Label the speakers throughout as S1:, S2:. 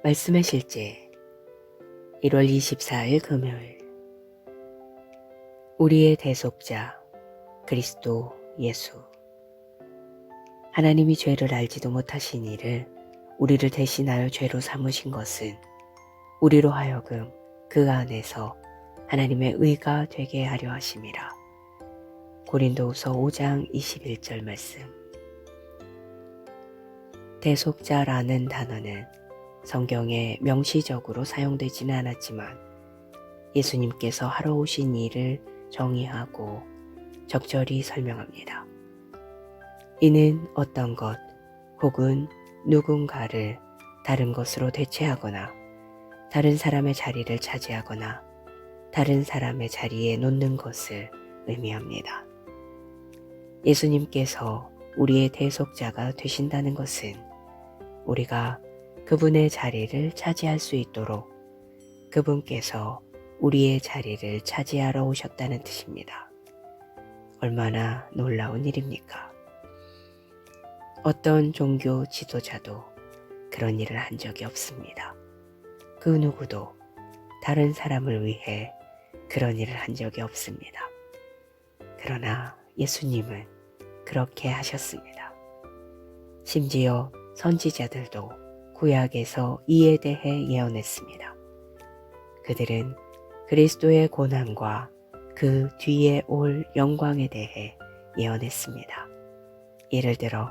S1: 말씀의 실제 1월 24일 금요일. 우리의 대속자 그리스도 예수. 하나님이 죄를 알지도 못하신 이를 우리를 대신하여 죄로 삼으신 것은 우리로 하여금 그 안에서 하나님의 의가 되게 하려 하심이라. 고린도후서 5장 21절 말씀. 대속자라는 단어는 성경에 명시적으로 사용되지는 않았지만 예수님께서 하러 오신 일을 정의하고 적절히 설명합니다. 이는 어떤 것 혹은 누군가를 다른 것으로 대체하거나 다른 사람의 자리를 차지하거나 다른 사람의 자리에 놓는 것을 의미합니다. 예수님께서 우리의 대속자가 되신다는 것은 우리가 그분의 자리를 차지할 수 있도록 그분께서 우리의 자리를 차지하러 오셨다는 뜻입니다. 얼마나 놀라운 일입니까? 어떤 종교 지도자도 그런 일을 한 적이 없습니다. 그 누구도 다른 사람을 위해 그런 일을 한 적이 없습니다. 그러나 예수님은 그렇게 하셨습니다. 심지어 선지자들도 구약에서 이에 대해 예언했습니다. 그들은 그리스도의 고난과 그 뒤에 올 영광에 대해 예언했습니다. 예를 들어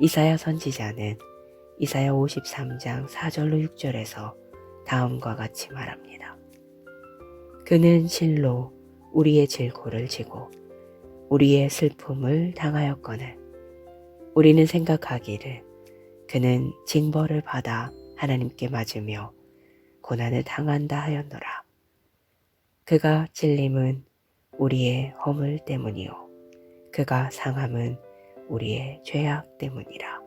S1: 이사야 선지자는 이사야 53장 4절로 6절에서 다음과 같이 말합니다. 그는 실로 우리의 질고를 지고 우리의 슬픔을 당하였거늘 우리는 생각하기를 그는 징벌을 받아 하나님께 맞으며 고난을 당한다 하였노라. 그가 찔림은 우리의 허물 때문이요 그가 상함은 우리의 죄악 때문이라.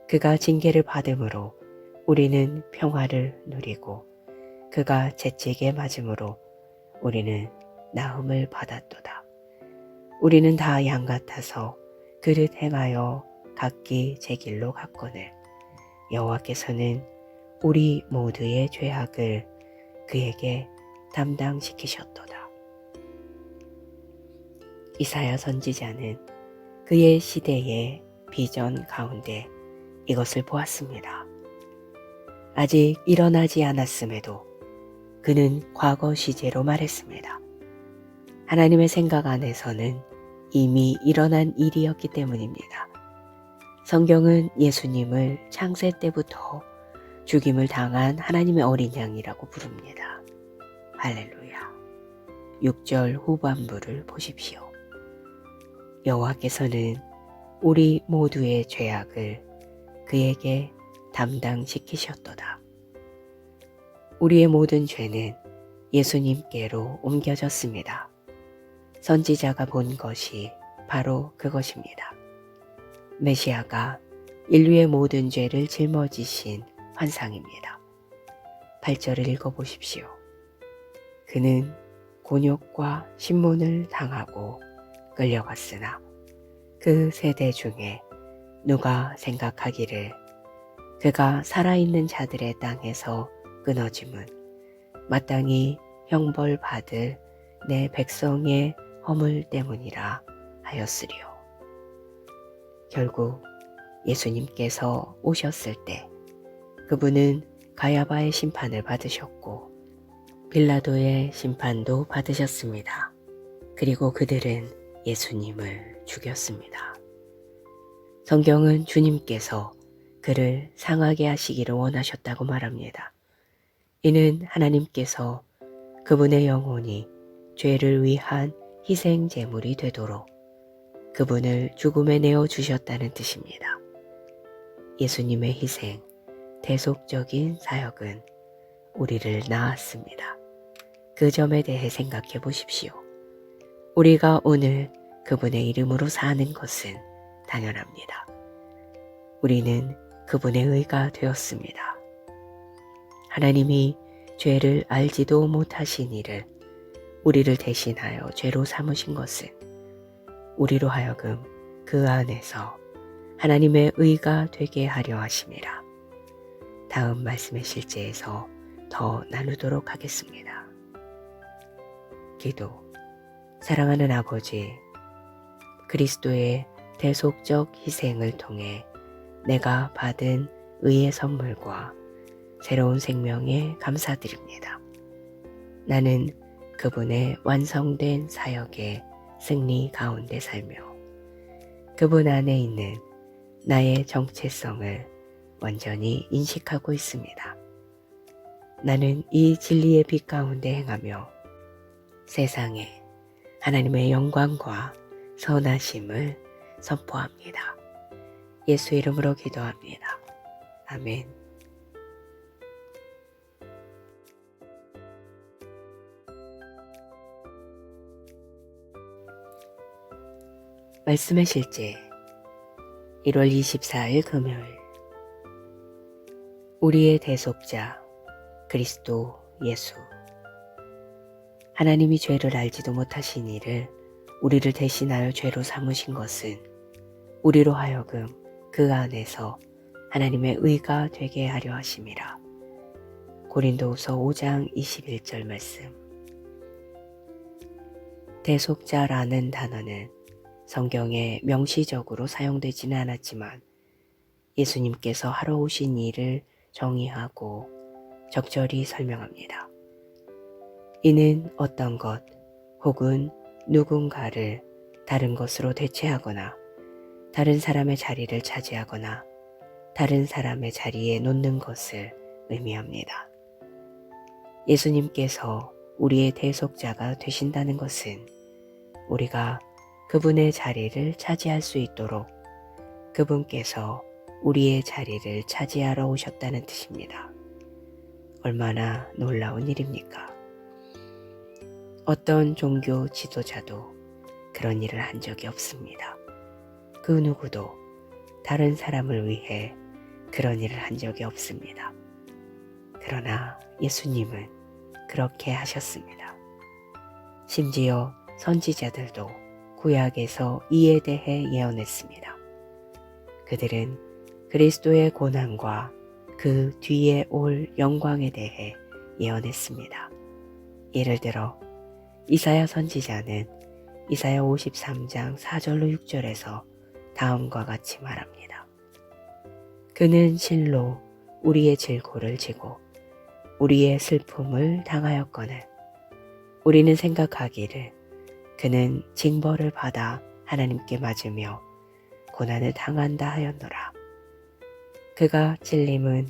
S1: 그가 징계를 받음으로 우리는 평화를 누리고 그가 채찍에 맞음으로 우리는 나음을 받았도다. 우리는 다 양 같아서 그릇 행하여 각기 제 길로 갔거늘 여호와께서는 우리 모두의 죄악을 그에게 담당시키셨도다. 이사야 선지자는 그의 시대의 비전 가운데 이것을 보았습니다. 아직 일어나지 않았음에도 그는 과거 시제로 말했습니다. 하나님의 생각 안에서는 이미 일어난 일이었기 때문입니다. 성경은 예수님을 창세 때부터 죽임을 당한 하나님의 어린 양이라고 부릅니다. 할렐루야. 6절 후반부를 보십시오. 여호와께서는 우리 모두의 죄악을 그에게 담당시키셨도다. 우리의 모든 죄는 예수님께로 옮겨졌습니다. 선지자가 본 것이 바로 그것입니다. 메시아가 인류의 모든 죄를 짊어지신 환상입니다. 8절을 읽어보십시오. 그는 곤욕과 신문을 당하고 끌려갔으나 그 세대 중에 누가 생각하기를 그가 살아있는 자들의 땅에서 끊어짐은 마땅히 형벌받을 내 백성의 허물 때문이라 하였으리요. 결국 예수님께서 오셨을 때 그분은 가야바의 심판을 받으셨고 빌라도의 심판도 받으셨습니다. 그리고 그들은 예수님을 죽였습니다. 성경은 주님께서 그를 상하게 하시기를 원하셨다고 말합니다. 이는 하나님께서 그분의 영혼이 죄를 위한 희생 제물이 되도록 그분을 죽음에 내어주셨다는 뜻입니다. 예수님의 희생, 대속적인 사역은 우리를 낳았습니다. 그 점에 대해 생각해 보십시오. 우리가 오늘 그분의 이름으로 사는 것은 당연합니다. 우리는 그분의 의가 되었습니다. 하나님이 죄를 알지도 못하신 이를 우리를 대신하여 죄로 삼으신 것은 우리로 하여금 그 안에서 하나님의 의가 되게 하려 하심이라. 다음 말씀의 실제에서 더 나누도록 하겠습니다. 기도. 사랑하는 아버지, 그리스도의 대속적 희생을 통해 내가 받은 의의 선물과 새로운 생명에 감사드립니다. 나는 그분의 완성된 사역의 승리 가운데 살며 그분 안에 있는 나의 정체성을 완전히 인식하고 있습니다. 나는 이 진리의 빛 가운데 행하며 세상에 하나님의 영광과 선하심을 선포합니다. 예수 이름으로 기도합니다. 아멘. 말씀의 실제 1월 24일 금요일. 우리의 대속자 그리스도 예수. 하나님이 죄를 알지도 못하신 이를 우리를 대신하여 죄로 삼으신 것은 우리로 하여금 그 안에서 하나님의 의가 되게 하려 하심이라. 고린도후서 5장 21절 말씀. 대속자라는 단어는 성경에 명시적으로 사용되지는 않았지만 예수님께서 하러 오신 일을 정의하고 적절히 설명합니다. 이는 어떤 것 혹은 누군가를 다른 것으로 대체하거나 다른 사람의 자리를 차지하거나 다른 사람의 자리에 놓는 것을 의미합니다. 예수님께서 우리의 대속자가 되신다는 것은 우리가 그분의 자리를 차지할 수 있도록 그분께서 우리의 자리를 차지하러 오셨다는 뜻입니다. 얼마나 놀라운 일입니까? 어떤 종교 지도자도 그런 일을 한 적이 없습니다. 그 누구도 다른 사람을 위해 그런 일을 한 적이 없습니다. 그러나 예수님은 그렇게 하셨습니다. 심지어 선지자들도 구약에서 이에 대해 예언했습니다. 그들은 그리스도의 고난과 그 뒤에 올 영광에 대해 예언했습니다. 예를 들어 이사야 선지자는 이사야 53장 4절로 6절에서 다음과 같이 말합니다. 그는 실로 우리의 질고를 지고 우리의 슬픔을 당하였거늘 우리는 생각하기를 그는 징벌을 받아 하나님께 맞으며 고난을 당한다 하였노라. 그가 찔림은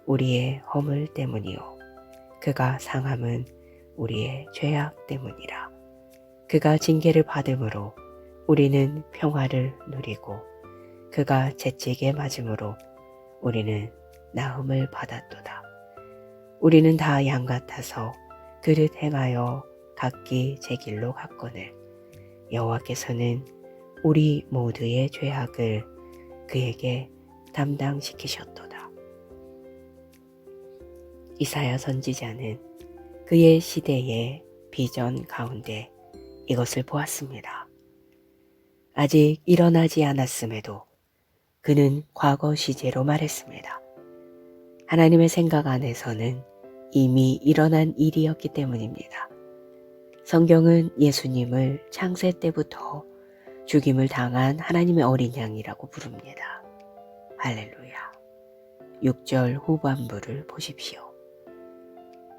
S1: 우리의 허물 때문이요 그가 상함은 우리의 죄악 때문이라. 그가 징계를 받음으로 우리는 평화를 누리고 그가 채찍에 맞음으로 우리는 나음을 받았도다. 우리는 다 양 같아서 그릇 행하여 각기 제 길로 갔거늘 여호와께서는 우리 모두의 죄악을 그에게 담당시키셨도다. 이사야 선지자는 그의 시대의 비전 가운데 이것을 보았습니다. 아직 일어나지 않았음에도 그는 과거 시제로 말했습니다. 하나님의 생각 안에서는 이미 일어난 일이었기 때문입니다. 성경은 예수님을 창세 때부터 죽임을 당한 하나님의 어린 양이라고 부릅니다. 할렐루야. 6절 후반부를 보십시오.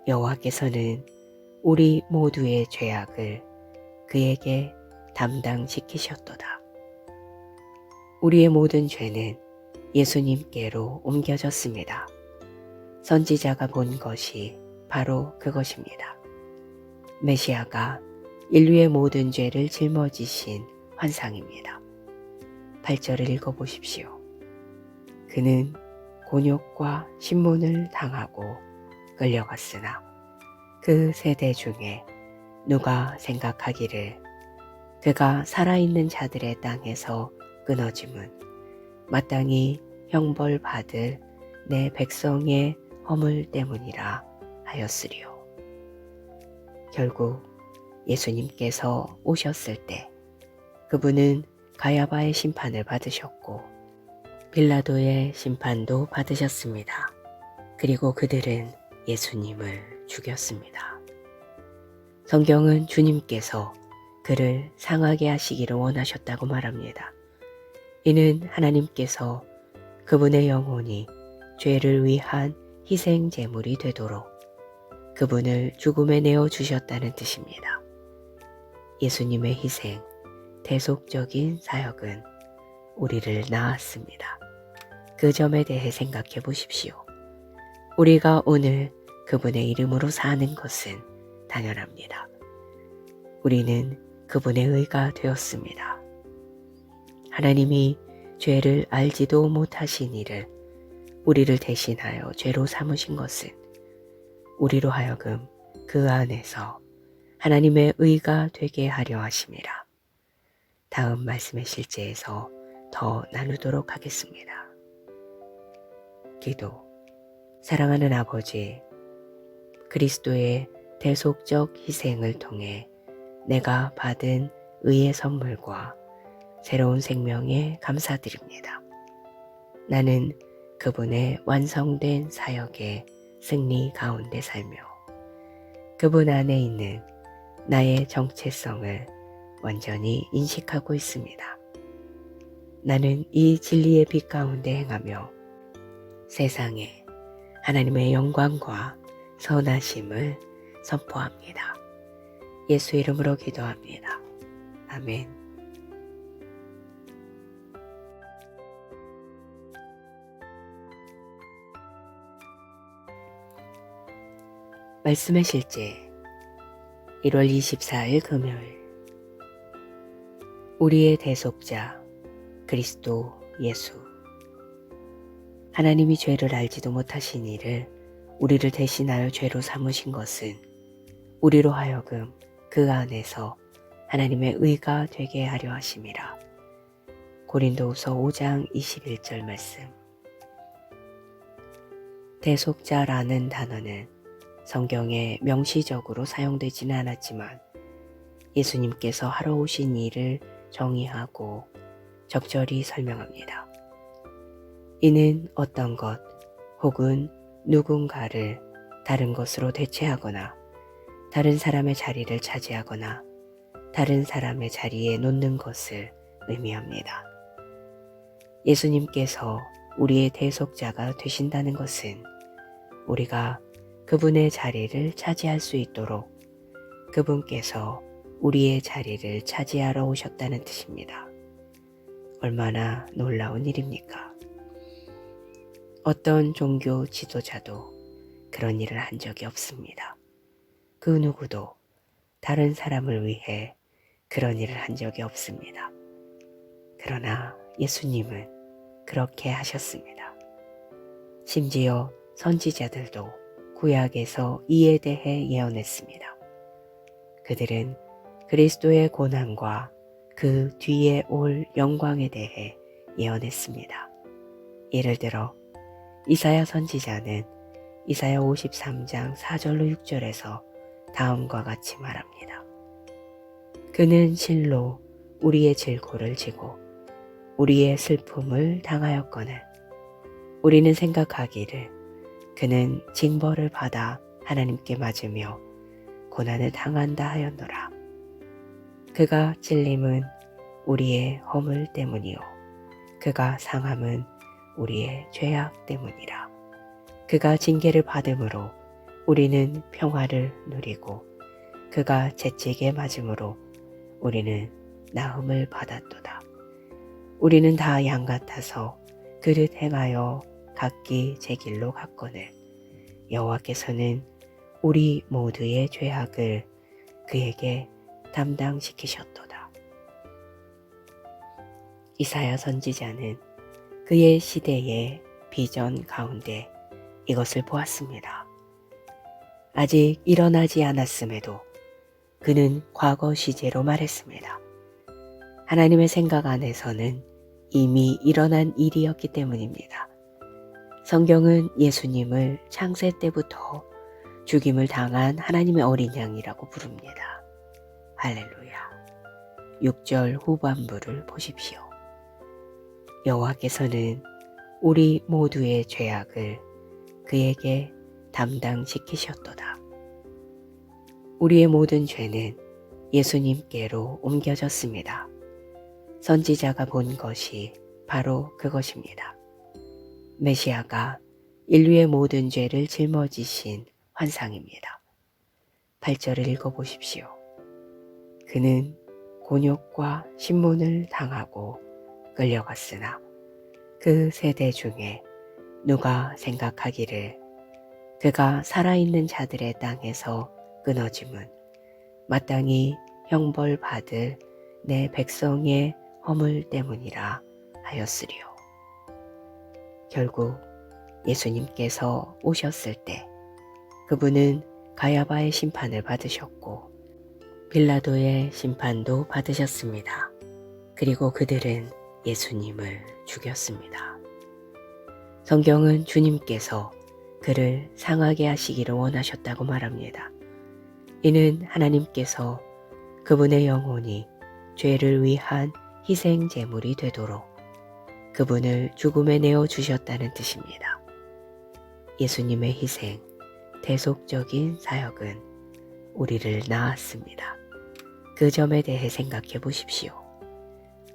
S1: 여호와께서는 우리 모두의 죄악을 그에게 담당시키셨도다. 우리의 모든 죄는 예수님께로 옮겨졌습니다. 선지자가 본 것이 바로 그것입니다. 메시아가 인류의 모든 죄를 짊어지신 환상입니다. 8절을 읽어보십시오. 그는 곤욕과 신문을 당하고 끌려갔으나 그 세대 중에 누가 생각하기를 그가 살아있는 자들의 땅에서 끊어짐은 마땅히 형벌받을 내 백성의 허물 때문이라 하였으리요. 결국 예수님께서 오셨을 때 그분은 가야바의 심판을 받으셨고 빌라도의 심판도 받으셨습니다. 그리고 그들은 예수님을 죽였습니다. 성경은 주님께서 그를 상하게 하시기를 원하셨다고 말합니다. 이는 하나님께서 그분의 영혼이 죄를 위한 희생 제물이 되도록 그분을 죽음에 내어 주셨다는 뜻입니다. 예수님의 희생, 대속적인 사역은 우리를 낳았습니다. 그 점에 대해 생각해 보십시오. 우리가 오늘 그분의 이름으로 사는 것은 당연합니다. 우리는 그분의 의가 되었습니다. 하나님이 죄를 알지도 못하신 이를 우리를 대신하여 죄로 삼으신 것은 우리로 하여금 그 안에서 하나님의 의가 되게 하려 하심이라. 다음 말씀의 실제에서 더 나누도록 하겠습니다. 기도. 사랑하는 아버지, 그리스도의 대속적 희생을 통해 내가 받은 의의 선물과 새로운 생명에 감사드립니다. 나는 그분의 완성된 사역의 승리 가운데 살며 그분 안에 있는 나의 정체성을 완전히 인식하고 있습니다. 나는 이 진리의 빛 가운데 행하며 세상에 하나님의 영광과 선하심을 선포합니다. 예수 이름으로 기도합니다. 아멘. 말씀의 실제 1월 24일 금요일. 우리의 대속자 그리스도 예수. 하나님이 죄를 알지도 못하신 이를 우리를 대신하여 죄로 삼으신 것은 우리로 하여금 그 안에서 하나님의 의가 되게 하려 하심이라. 고린도후서 5장 21절 말씀. 대속자라는 단어는 성경에 명시적으로 사용되지는 않았지만 예수님께서 하러 오신 일을 정의하고 적절히 설명합니다. 이는 어떤 것 혹은 누군가를 다른 것으로 대체하거나 다른 사람의 자리를 차지하거나 다른 사람의 자리에 놓는 것을 의미합니다. 예수님께서 우리의 대속자가 되신다는 것은 우리가 그분의 자리를 차지할 수 있도록 그분께서 우리의 자리를 차지하러 오셨다는 뜻입니다. 얼마나 놀라운 일입니까? 어떤 종교 지도자도 그런 일을 한 적이 없습니다. 그 누구도 다른 사람을 위해 그런 일을 한 적이 없습니다. 그러나 예수님은 그렇게 하셨습니다. 심지어 선지자들도 구약에서 이에 대해 예언했습니다. 그들은 그리스도의 고난과 그 뒤에 올 영광에 대해 예언했습니다. 예를 들어 이사야 선지자는 이사야 53장 4절로 6절에서 다음과 같이 말합니다. 그는 실로 우리의 질고를 지고 우리의 슬픔을 당하였거늘 우리는 생각하기를 그는 징벌을 받아 하나님께 맞으며 고난을 당한다 하였노라. 그가 찔림은 우리의 허물 때문이요 그가 상함은 우리의 죄악 때문이라. 그가 징계를 받음으로 우리는 평화를 누리고 그가 채찍에 맞음으로 우리는 나음을 받았도다. 우리는 다 양 같아서 그릇 행하여 각기 제 길로 갔거늘 여호와께서는 우리 모두의 죄악을 그에게 담당시키셨도다. 이사야 선지자는 그의 시대의 비전 가운데 이것을 보았습니다. 아직 일어나지 않았음에도 그는 과거 시제로 말했습니다. 하나님의 생각 안에서는 이미 일어난 일이었기 때문입니다. 성경은 예수님을 창세 때부터 죽임을 당한 하나님의 어린 양이라고 부릅니다. 할렐루야. 6절 후반부를 보십시오. 여호와께서는 우리 모두의 죄악을 그에게 담당시키셨도다. 우리의 모든 죄는 예수님께로 옮겨졌습니다. 선지자가 본 것이 바로 그것입니다. 메시아가 인류의 모든 죄를 짊어지신 환상입니다. 8절을 읽어보십시오. 그는 곤욕과 신문을 당하고 끌려갔으나 그 세대 중에 누가 생각하기를 그가 살아있는 자들의 땅에서 끊어짐은 마땅히 형벌받을 내 백성의 허물 때문이라 하였으리요. 결국 예수님께서 오셨을 때 그분은 가야바의 심판을 받으셨고 빌라도의 심판도 받으셨습니다. 그리고 그들은 예수님을 죽였습니다. 성경은 주님께서 그를 상하게 하시기를 원하셨다고 말합니다. 이는 하나님께서 그분의 영혼이 죄를 위한 희생 제물이 되도록 그분을 죽음에 내어 주셨다는 뜻입니다. 예수님의 희생, 대속적인 사역은 우리를 낳았습니다. 그 점에 대해 생각해 보십시오.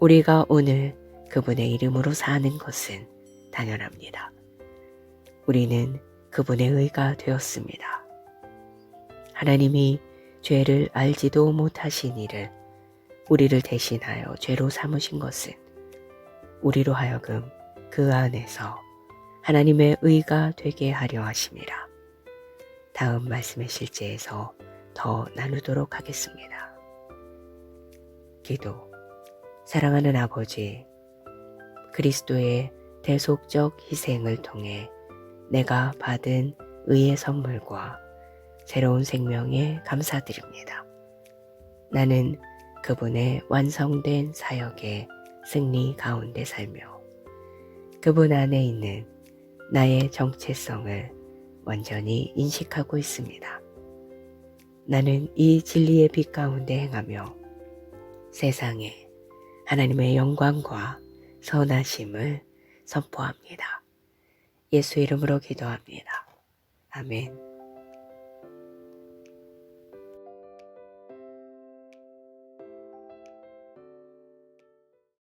S1: 우리가 오늘 그분의 이름으로 사는 것은 당연합니다. 우리는 그분의 의가 되었습니다. 하나님이 죄를 알지도 못하신 이를 우리를 대신하여 죄로 삼으신 것은 우리로 하여금 그 안에서 하나님의 의가 되게 하려 하심이라. 다음 말씀의 실제에서 더 나누도록 하겠습니다. 기도. 사랑하는 아버지, 그리스도의 대속적 희생을 통해 내가 받은 의의 선물과 새로운 생명에 감사드립니다. 나는 그분의 완성된 사역의 승리 가운데 살며 그분 안에 있는 나의 정체성을 완전히 인식하고 있습니다. 나는 이 진리의 빛 가운데 행하며 세상에 하나님의 영광과 선하심을 선포합니다. 예수 이름으로 기도합니다. 아멘.